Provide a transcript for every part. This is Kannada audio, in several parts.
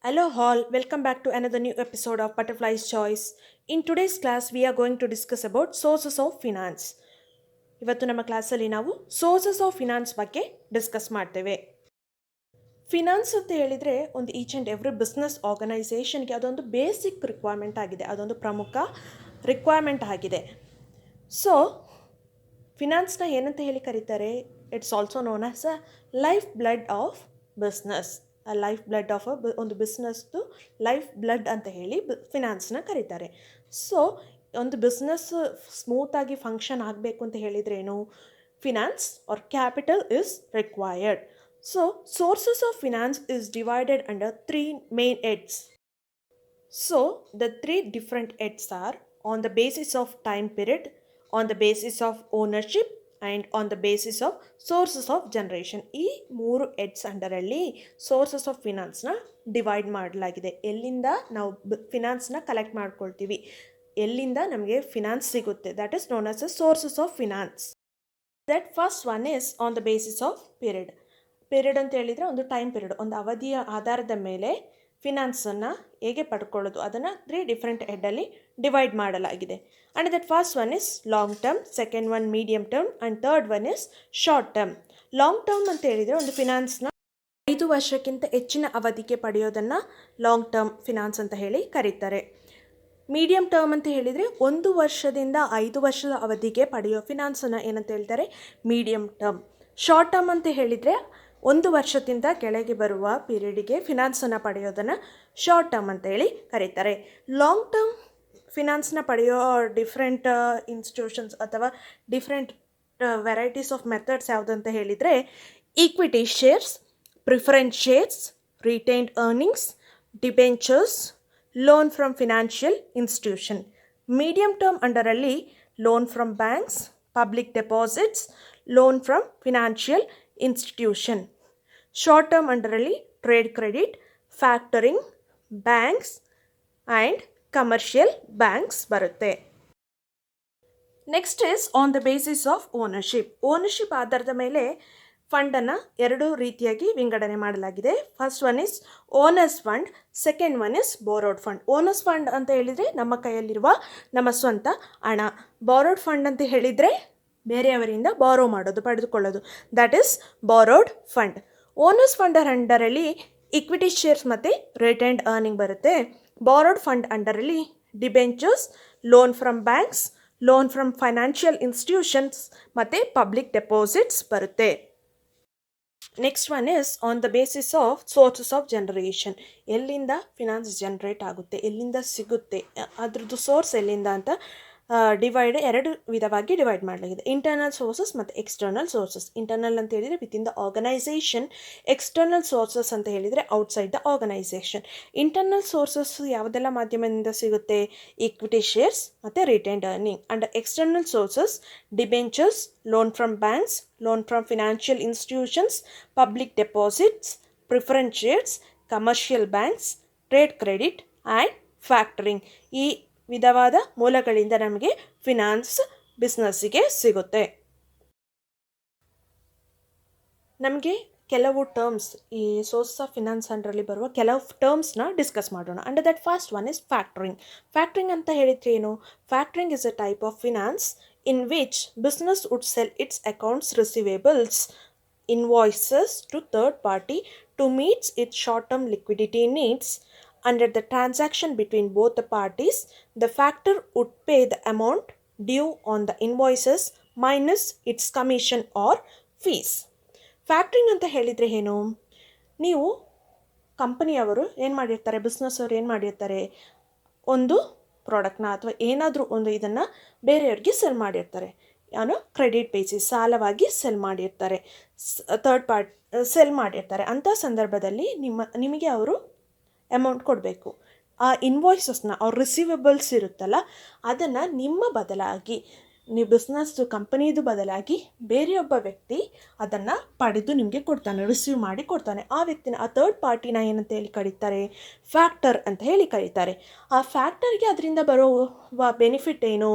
Hello, all. Welcome back to another new episode of Butterfly's Choice. In today's class, we are going to discuss about sources of finance. ಇವತ್ತು ನಮ್ಮ ಕ್ಲಾಸಲ್ಲಿ ನಾವು ಸೋರ್ಸಸ್ ಆಫ್ ಫಿನಾನ್ಸ್ ಬಗ್ಗೆ ಡಿಸ್ಕಸ್ ಮಾಡ್ತೇವೆ. ಫಿನಾನ್ಸ್ ಅಂತ ಹೇಳಿದರೆ ಒಂದು ಈಚ್ ಆ್ಯಂಡ್ ಎವ್ರಿ ಬಿಸ್ನೆಸ್ ಆರ್ಗನೈಸೇಷನ್ಗೆ ಅದೊಂದು ಬೇಸಿಕ್ ರಿಕ್ವೈರ್ಮೆಂಟ್ ಆಗಿದೆ, ಅದೊಂದು ಪ್ರಮುಖ ರಿಕ್ವೈರ್ಮೆಂಟ್ ಆಗಿದೆ. ಸೊ ಫಿನಾನ್ಸ್ನ ಏನಂತ ಹೇಳಿ ಕರೀತಾರೆ? It's also known as a life blood of business. Life blood of ಒಂದು ಬಿಸ್ನೆಸ್ದು ಲೈಫ್ ಬ್ಲಡ್ ಅಂತ ಹೇಳಿ ಫಿನಾನ್ಸ್ನ ಕರೀತಾರೆ. ಸೊ ಒಂದು ಬಿಸ್ನೆಸ್ ಸ್ಮೂತಾಗಿ ಫಂಕ್ಷನ್ ಆಗಬೇಕು ಅಂತ ಹೇಳಿದ್ರೇನು, finance or capital is required. So sources of finance is divided under three main heads. So the three different heads are on the basis of time period, on the basis of ownership and on the basis of sources of generation. ಈ ಮೂರು ಹೆಡ್ಸ್ ಅಂಡರಲ್ಲಿ ಸೋರ್ಸಸ್ ಆಫ್ ಫಿನಾನ್ಸ್ನ ಡಿವೈಡ್ ಮಾಡಲಾಗಿದೆ. ಎಲ್ಲಿಂದ ನಾವು ಫಿನಾನ್ಸ್ನ ಕಲೆಕ್ಟ್ ಮಾಡ್ಕೊಳ್ತೀವಿ, ಎಲ್ಲಿಂದ ನಮಗೆ ಫಿನಾನ್ಸ್ ಸಿಗುತ್ತೆ, that is known as the sources of finance. That first one is on the basis of period. Period ಅಂತ ಹೇಳಿದರೆ ಒಂದು ಟೈಮ್ ಪೀರಿಯಡ್, ಒಂದು ಅವಧಿಯ ಆಧಾರದ ಮೇಲೆ ಫಿನಾನ್ಸನ್ನು ಹೇಗೆ ಪಡ್ಕೊಳ್ಳೋದು ಅದನ್ನು ತ್ರೀ ಡಿಫ್ರೆಂಟ್ ಹೆಡ್ಡಲ್ಲಿ ಡಿವೈಡ್ ಮಾಡಲಾಗಿದೆ. And that first one is long term, second one medium term and third one is short term. Long term ಅಂತ ಹೇಳಿದರೆ ಒಂದು ಫಿನಾನ್ಸ್ನ 5 ವರ್ಷಕ್ಕಿಂತ ಹೆಚ್ಚಿನ ಅವಧಿಗೆ ಪಡೆಯೋದನ್ನು ಲಾಂಗ್ ಟರ್ಮ್ ಫಿನಾನ್ಸ್ ಅಂತ ಹೇಳಿ ಕರೀತಾರೆ. ಮೀಡಿಯಮ್ ಟರ್ಮ್ ಅಂತ ಹೇಳಿದರೆ 1 ವರ್ಷದಿಂದ 5 ವರ್ಷದ ಅವಧಿಗೆ ಪಡೆಯೋ ಫಿನಾನ್ಸನ್ನು ಏನಂತ ಹೇಳ್ತಾರೆ? Medium term. ಶಾರ್ಟ್ ಟರ್ಮ್ ಅಂತ ಹೇಳಿದರೆ 1 ವರ್ಷದಿಂದ ಕೆಳಗೆ ಬರುವ ಪೀರಿಯಡಿಗೆ ಫಿನಾನ್ಸನ್ನು ಪಡೆಯೋದನ್ನು ಶಾರ್ಟ್ ಟರ್ಮ್ ಅಂತ ಹೇಳಿ ಕರೀತಾರೆ. ಲಾಂಗ್ ಟರ್ಮ್ ಫಿನಾನ್ಸ್ನ ಪಡೆಯೋ ಡಿಫ್ರೆಂಟ್ ಇನ್ಸ್ಟಿಟ್ಯೂಷನ್ಸ್ ಅಥವಾ ಡಿಫ್ರೆಂಟ್ ವೆರೈಟೀಸ್ ಆಫ್ ಮೆಥಡ್ಸ್ ಯಾವುದಂತ ಹೇಳಿದರೆ equity shares, preference shares, retained earnings, debentures, loan from financial institution. Medium term ಅಂಡರಲ್ಲಿ loan from banks, public deposits, loan from financial institution. Short term ಅಂಡರಲ್ಲಿ trade credit, factoring, banks and commercial banks ಬರುತ್ತೆ. Next is on the basis of ownership. Ownership ಆಧಾರದ ಮೇಲೆ ಫಂಡನ್ನು 2 ರೀತಿಯಾಗಿ ವಿಂಗಡಣೆ ಮಾಡಲಾಗಿದೆ. First one is owners fund, second one is borrowed fund. Owners fund ಅಂತ ಹೇಳಿದರೆ ನಮ್ಮ ಕೈಯಲ್ಲಿರುವ ನಮ್ಮ ಸ್ವಂತ ಹಣ. ಬೋರೋಡ್ ಫಂಡ್ ಅಂತ ಹೇಳಿದರೆ ಬೇರೆಯವರಿಂದ ಬಾರೋ ಮಾಡೋದು, ಪಡೆದುಕೊಳ್ಳೋದು, that is borrowed fund. Owners fund ಅಂಡರಲ್ಲಿ ಇಕ್ವಿಟಿ ಶೇರ್ಸ್ ಮತ್ತು ರಿಟೈನ್ಡ್ ಅರ್ನಿಂಗ್ ಬರುತ್ತೆ. ಬಾರೋಡ್ ಫಂಡ್ ಅಂಡರಲ್ಲಿ debentures, loan from banks, loan from financial institutions ಮತ್ತು ಪಬ್ಲಿಕ್ ಡೆಪಾಸಿಟ್ಸ್ ಬರುತ್ತೆ. Next one is on the basis of sources of generation. ಎಲ್ಲಿಂದ ಫಿನಾನ್ಸ್ ಜನ್ರೇಟ್ ಆಗುತ್ತೆ, ಎಲ್ಲಿಂದ ಸಿಗುತ್ತೆ, ಅದ್ರದ್ದು ಸೋರ್ಸ್ ಎಲ್ಲಿಂದ ಅಂತ 2 ವಿಧವಾಗಿ ಡಿವೈಡ್ ಮಾಡಲಾಗಿದೆ. ಇಂಟರ್ನಲ್ ಸೋರ್ಸಸ್ ಮತ್ತು ಎಕ್ಸ್ಟರ್ನಲ್ ಸೋರ್ಸಸ್. ಇಂಟರ್ನಲ್ ಅಂತ ಹೇಳಿದರೆ within the organisation, external sources ಅಂತ ಹೇಳಿದರೆ outside the organisation. Internal sources ಯಾವುದೆಲ್ಲ ಮಾಧ್ಯಮದಿಂದ ಸಿಗುತ್ತೆ? ಈಕ್ವಿಟಿ ಶೇರ್ಸ್ ಮತ್ತು retained earning. And external sources debentures, loan from banks, loan from financial institutions, public deposits, preference shares, commercial banks, trade credit and factoring. ಈ ವಿಧವಾದ ಮೂಲಗಳಿಂದ ನಮಗೆ ಫಿನಾನ್ಸ್ ಬಿಸ್ನೆಸ್ಸಿಗೆ ಸಿಗುತ್ತೆ. ನಮಗೆ ಕೆಲವು ಟರ್ಮ್ಸ್, ಈ ಸೋರ್ಸಸ್ ಆಫ್ ಫಿನಾನ್ಸ್ ಅಂಡರಲ್ಲಿ ಬರುವ ಕೆಲವು ಟರ್ಮ್ಸ್ನ ಡಿಸ್ಕಸ್ ಮಾಡೋಣ. Under that first one is factoring. Factoring ಅಂತ ಹೇಳಿದ್ರೆ ಏನು? Factoring is a type of finance in which business would sell its accounts receivables, invoices to third party to meet its short-term liquidity needs. Under the transaction between both the parties, the factor would pay the amount due on the invoices minus its commission or fees. ಫ್ಯಾಕ್ಟ್ರಿಂಗ್ ಅಂತ ಹೇಳಿದರೆ ಏನು? ನೀವು ಕಂಪನಿಯವರು ಏನು ಮಾಡಿರ್ತಾರೆ, ಬಿಸ್ನೆಸ್ ಅವರು ಏನು ಮಾಡಿರ್ತಾರೆ, ಒಂದು ಪ್ರಾಡಕ್ಟ್ನ ಅಥವಾ ಏನಾದರೂ ಒಂದು ಇದನ್ನು ಬೇರೆಯವ್ರಿಗೆ ಸೆಲ್ ಮಾಡಿರ್ತಾರೆ. ಏನು? ಕ್ರೆಡಿಟ್ ಬೇಸಿಸ್, ಸಾಲವಾಗಿ ಸೆಲ್ ಮಾಡಿರ್ತಾರೆ, ಥರ್ಡ್ ಪಾರ್ಟಿ ಸೆಲ್ ಮಾಡಿರ್ತಾರೆ. ಅಂಥ ಸಂದರ್ಭದಲ್ಲಿ ನಿಮಗೆ ಅವರು ಅಮೌಂಟ್ ಕೊಡಬೇಕು. ಆ ಇನ್ವಾಯ್ಸಸ್ನ, ಅವ್ರ ರಿಸೀವೇಬಲ್ಸ್ ಇರುತ್ತಲ್ಲ, ಅದನ್ನು ನಿಮ್ಮ ಬದಲಾಗಿ, ನೀವು ಬಿಸ್ನೆಸ್ದು ಕಂಪನಿದು ಬದಲಾಗಿ ಬೇರೆಯೊಬ್ಬ ವ್ಯಕ್ತಿ ಅದನ್ನು ಪಡೆದು ನಿಮಗೆ ಕೊಡ್ತಾನೆ, ರಿಸೀವ್ ಮಾಡಿ ಕೊಡ್ತಾನೆ. ಆ ವ್ಯಕ್ತಿನ, ಆ ಥರ್ಡ್ ಪಾರ್ಟಿನ ಏನಂತ ಹೇಳಿ ಕರೀತಾರೆ? ಫ್ಯಾಕ್ಟರ್ ಅಂತ ಹೇಳಿ ಕರೀತಾರೆ. ಆ ಫ್ಯಾಕ್ಟರ್ಗೆ ಅದರಿಂದ ಬರುವ ಬೆನಿಫಿಟ್ ಏನು?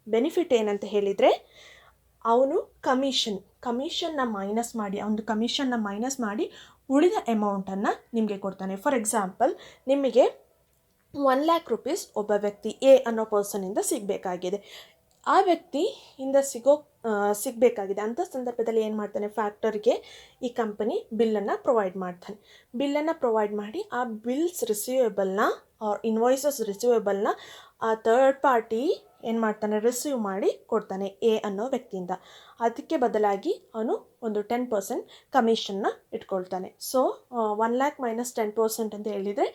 ಬೆನಿಫಿಟ್ ಏನಂತ ಹೇಳಿದರೆ ಅವನು ಕಮಿಷನ್ನ ಮೈನಸ್ ಮಾಡಿ, ಅವನು ಕಮಿಷನ್ನ ಮೈನಸ್ ಮಾಡಿ ಉಳಿದ ಅಮೌಂಟನ್ನು ನಿಮಗೆ ಕೊಡ್ತಾನೆ. ಫಾರ್ ಎಕ್ಸಾಂಪಲ್, ನಿಮಗೆ 1,00,000 ರೂಪೀಸ್ ಒಬ್ಬ ವ್ಯಕ್ತಿ ಎ ಅನ್ನೋ ಪರ್ಸನಿಂದ ಸಿಗಬೇಕಾಗಿದೆ. ಆ ವ್ಯಕ್ತಿಯಿಂದ ಸಿಗಬೇಕಾಗಿದೆ ಅಂಥ ಸಂದರ್ಭದಲ್ಲಿ ಏನು ಮಾಡ್ತಾನೆ, ಫ್ಯಾಕ್ಟರಿಗೆ ಈ ಕಂಪನಿ ಬಿಲ್ಲನ್ನು ಪ್ರೊವೈಡ್ ಮಾಡ್ತಾನೆ. ಬಿಲ್ಲನ್ನು ಪ್ರೊವೈಡ್ ಮಾಡಿ ಆ ಬಿಲ್ಸ್ ರಿಸೀವೇಬಲ್ನ ಇನ್ವಾಯ್ಸಸ್ ರಿಸೀವೇಬಲ್ನ ಆ ಥರ್ಡ್ ಪಾರ್ಟಿ ಏನು ಮಾಡ್ತಾನೆ, ರಿಸೀವ್ ಮಾಡಿ ಕೊಡ್ತಾನೆ ಎ ಅನ್ನೋ ವ್ಯಕ್ತಿಯಿಂದ. ಅದಕ್ಕೆ ಬದಲಾಗಿ ಅವನು ಒಂದು 10% ಕಮಿಷನ್ನ ಇಟ್ಕೊಳ್ತಾನೆ. ಸೊ 1,00,000 ಮೈನಸ್ 10% ಅಂತ ಹೇಳಿದರೆ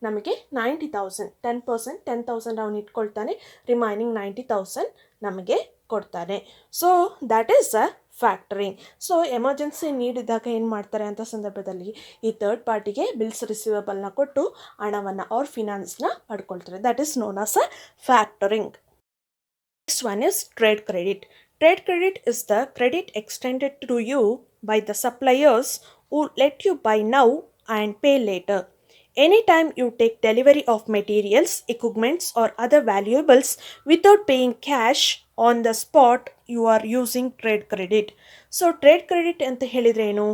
ನಮಗೆ 90,000. 10% 10,000 ಅವನು ಇಟ್ಕೊಳ್ತಾನೆ, ರಿಮೈನಿಂಗ್ 90,000 ನಮಗೆ ಕೊಡ್ತಾನೆ. So that is a factoring. So emergency ನೀಡಿದಾಗ ಏನು ಮಾಡ್ತಾರೆ ಅಂತ ಸಂದರ್ಭದಲ್ಲಿ ಈ ಥರ್ಡ್ ಪಾರ್ಟಿಗೆ ಬಿಲ್ಸ್ ರಿಸೀವೇಬಲ್ನ ಕೊಟ್ಟು ಹಣವನ್ನು ಅವ್ರ ಫಿನಾನ್ಸ್ನ ಪಡ್ಕೊಳ್ತಾರೆ. That is known as a factoring. Next one is trade credit. Trade credit is the credit extended to you by the suppliers who let you buy now and pay later. Anytime you take delivery of materials, equipments or other valuables without paying cash on the spot, you are using trade credit. So trade credit ಅಂತ ಹೇಳಿದ್ರೆ ಏನು,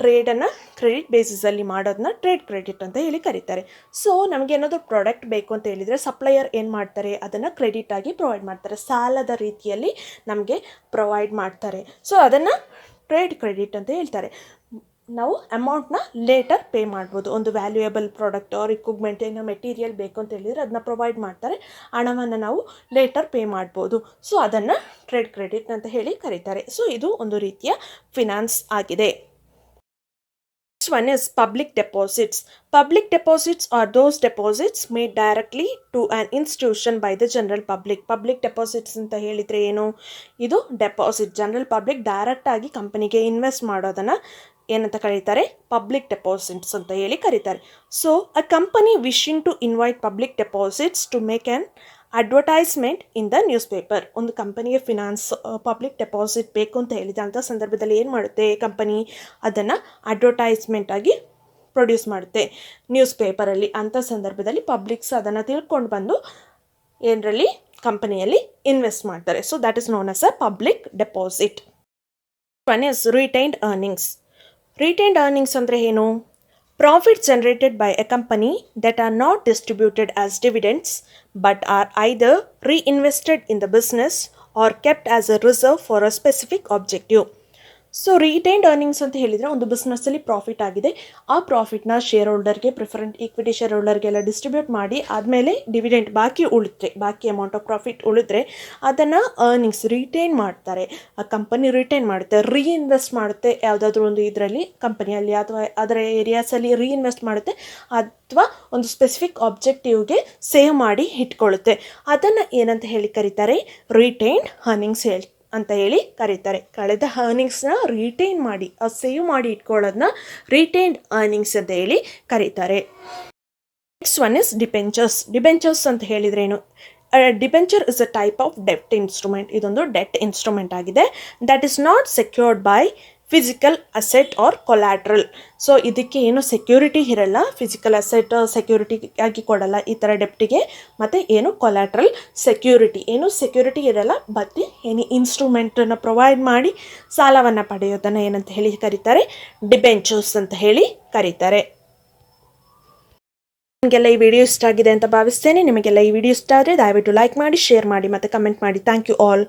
ಟ್ರೇಡನ್ನು ಕ್ರೆಡಿಟ್ ಬೇಸಿಸಲ್ಲಿ ಮಾಡೋದನ್ನ ಟ್ರೇಡ್ ಕ್ರೆಡಿಟ್ ಅಂತ ಹೇಳಿ ಕರೀತಾರೆ. ಸೊ ನಮಗೇನಾದರೂ ಪ್ರಾಡಕ್ಟ್ ಬೇಕು ಅಂತ ಹೇಳಿದರೆ ಸಪ್ಲೈಯರ್ ಏನು ಮಾಡ್ತಾರೆ, ಅದನ್ನು ಕ್ರೆಡಿಟ್ ಆಗಿ ಪ್ರೊವೈಡ್ ಮಾಡ್ತಾರೆ, ಸಾಲದ ರೀತಿಯಲ್ಲಿ ನಮಗೆ ಪ್ರೊವೈಡ್ ಮಾಡ್ತಾರೆ. ಸೊ ಅದನ್ನು ಟ್ರೇಡ್ ಕ್ರೆಡಿಟ್ ಅಂತ ಹೇಳ್ತಾರೆ. ನಾವು ಅಮೌಂಟ್ನ ಲೇಟರ್ ಪೇ ಮಾಡ್ಬೋದು. ಒಂದು ವ್ಯಾಲ್ಯೂಯಬಲ್ ಪ್ರಾಡಕ್ಟ್ ಆರ್ ಇಕ್ವಿಪ್ಮೆಂಟ್ ಏನೋ ಮೆಟೀರಿಯಲ್ ಬೇಕು ಅಂತ ಹೇಳಿದರೆ ಅದನ್ನ ಪ್ರೊವೈಡ್ ಮಾಡ್ತಾರೆ, ಹಣವನ್ನು ನಾವು ಲೇಟರ್ ಪೇ ಮಾಡ್ಬೋದು. ಸೊ ಅದನ್ನು ಟ್ರೇಡ್ ಕ್ರೆಡಿಟ್ ಅಂತ ಹೇಳಿ ಕರೀತಾರೆ. ಸೊ ಇದು ಒಂದು ರೀತಿಯ ಫಿನಾನ್ಸ್ ಆಗಿದೆ. Next one is public deposits. Public deposits are those deposits made directly to an institution by the general public. Public deposits ಅಂತ ಹೇಳಿದರೆ ಏನು, ಇದು ಡೆಪಾಸಿಟ್ ಜನರಲ್ ಪಬ್ಲಿಕ್ ಡೈರೆಕ್ಟ್ ಆಗಿ ಕಂಪನಿಗೆ ಇನ್ವೆಸ್ಟ್ ಮಾಡೋದನ್ನು ಏನಂತ ಕರೀತಾರೆ, ಪಬ್ಲಿಕ್ ಡೆಪಾಸಿಟ್ಸ್ ಅಂತ ಹೇಳಿ ಕರೀತಾರೆ. So a company wishing to invite public deposits to make an advertisement in the newspaper. ಒಂದು ಕಂಪನಿಗೆ ಫಿನಾನ್ಸ್ ಪಬ್ಲಿಕ್ ಡೆಪಾಸಿಟ್ ಬೇಕು ಅಂತ ಹೇಳಿದೆ ಅಂಥ ಸಂದರ್ಭದಲ್ಲಿ ಏನು ಮಾಡುತ್ತೆ ಕಂಪನಿ, ಅದನ್ನು ಅಡ್ವರ್ಟೈಸ್ಮೆಂಟ್ ಆಗಿ ಪ್ರೊಡ್ಯೂಸ್ ಮಾಡುತ್ತೆ ನ್ಯೂಸ್ ಪೇಪರಲ್ಲಿ. ಅಂಥ ಸಂದರ್ಭದಲ್ಲಿ ಪಬ್ಲಿಕ್ಸ್ ಅದನ್ನು ತಿಳ್ಕೊಂಡು ಬಂದು ಏನರಲ್ಲಿ ಕಂಪನಿಯಲ್ಲಿ ಇನ್ವೆಸ್ಟ್ ಮಾಡ್ತಾರೆ. So that is known as a public deposit. One is retained earnings. Retained earnings ಅಂದರೆ ಏನು, profits generated by a company that are not distributed as dividends but are either reinvested in the business or kept as a reserve for a specific objective. So retained earnings ಅಂತ ಹೇಳಿದರೆ ಒಂದು ಬಿಸ್ನೆಸ್ಸಲ್ಲಿ ಪ್ರಾಫಿಟ್ ಆಗಿದೆ, ಆ ಪ್ರಾಫಿಟ್ನ ಶೇರ್ ಹೋಲ್ಡರ್ಗೆ, ಪ್ರಿಫರೆಂಟ್ ಈಕ್ವಿಟಿ ಶೇರ್ ಹೋಲ್ಡರ್ಗೆಲ್ಲ ಡಿಸ್ಟ್ರಿಬ್ಯೂಟ್ ಮಾಡಿ ಆದಮೇಲೆ ಡಿವಿಡೆಂಟ್ ಬಾಕಿ ಅಮೌಂಟ್ ಆಫ್ ಪ್ರಾಫಿಟ್ ಉಳಿದ್ರೆ ಅದನ್ನು ಅರ್ನಿಂಗ್ಸ್ ರಿಟೈನ್ ಮಾಡ್ತಾರೆ. ಆ ಕಂಪನಿ ರಿಟೈನ್ ಮಾಡುತ್ತೆ, ರೀಇನ್ವೆಸ್ಟ್ ಮಾಡುತ್ತೆ ಯಾವುದಾದ್ರೂ ಒಂದು ಇದರಲ್ಲಿ ಕಂಪನಿಯಲ್ಲಿ ಅಥವಾ ಅದರ ಏರಿಯಾಸಲ್ಲಿ ರೀಇನ್ವೆಸ್ಟ್ ಮಾಡುತ್ತೆ, ಅಥವಾ ಒಂದು ಸ್ಪೆಸಿಫಿಕ್ ಆಬ್ಜೆಕ್ಟಿವ್ಗೆ ಸೇವ್ ಮಾಡಿ ಇಟ್ಕೊಳ್ಳುತ್ತೆ. ಅದನ್ನು ಏನಂತ ಹೇಳಿ ಕರೀತಾರೆ, ರಿಟೈನ್ಡ್ ಅರ್ನಿಂಗ್ಸ್ ಅಂತ ಹೇಳಿ ಕರೀತಾರೆ. ಕಳೆದ ಅರ್ನಿಂಗ್ಸ್ನ ರಿಟೈನ್ ಮಾಡಿ ಸೇವ್ ಮಾಡಿ ಇಟ್ಕೊಳ್ಳೋದನ್ನ ರಿಟೈನ್ಡ್ ಅರ್ನಿಂಗ್ಸ್ ಅಂತ ಹೇಳಿ ಕರೀತಾರೆ. Next one is debentures. Debentures ಅಂತ ಹೇಳಿದ್ರೆ ಏನು, debenture is a type of debt instrument. ಇದೊಂದು ಡೆಟ್ ಇನ್ಸ್ಟ್ರೂಮೆಂಟ್ ಆಗಿದೆ. That is not secured by physical asset or collateral. So ಇದಕ್ಕೆ ಏನು ಸೆಕ್ಯೂರಿಟಿ ಇರಲ್ಲ, ಫಿಸಿಕಲ್ ಅಸೆಟ್ ಸೆಕ್ಯೂರಿಟಿ ಆಗಿ ಕೊಡಲ್ಲ ಈ ಥರ ಡೆಪ್ಟಿಗೆ, ಮತ್ತು ಏನು ಕೊಲ್ಯಾಟ್ರಲ್ ಸೆಕ್ಯೂರಿಟಿ ಇರಲ್ಲ. ಬಟ್ ಏನು ಇನ್ಸ್ಟ್ರೂಮೆಂಟನ್ನು ಪ್ರೊವೈಡ್ ಮಾಡಿ ಸಾಲವನ್ನು ಪಡೆಯೋದನ್ನು ಏನಂತ ಹೇಳಿ ಕರೀತಾರೆ, ಡಿಬೆಂಚರ್ಸ್ ಅಂತ ಹೇಳಿ ಕರೀತಾರೆ. ನಿಮಗೆಲ್ಲ ಈ ವಿಡಿಯೋ ಇಷ್ಟ ಆಗಿದೆ ಅಂತ ಭಾವಿಸ್ತೇನೆ. ನಿಮಗೆಲ್ಲ ಈ ವಿಡಿಯೋ ಇಷ್ಟ ಆದರೆ ದಯವಿಟ್ಟು ಲೈಕ್ ಮಾಡಿ, ಶೇರ್ ಮಾಡಿ ಮತ್ತು ಕಮೆಂಟ್ ಮಾಡಿ. Thank you all.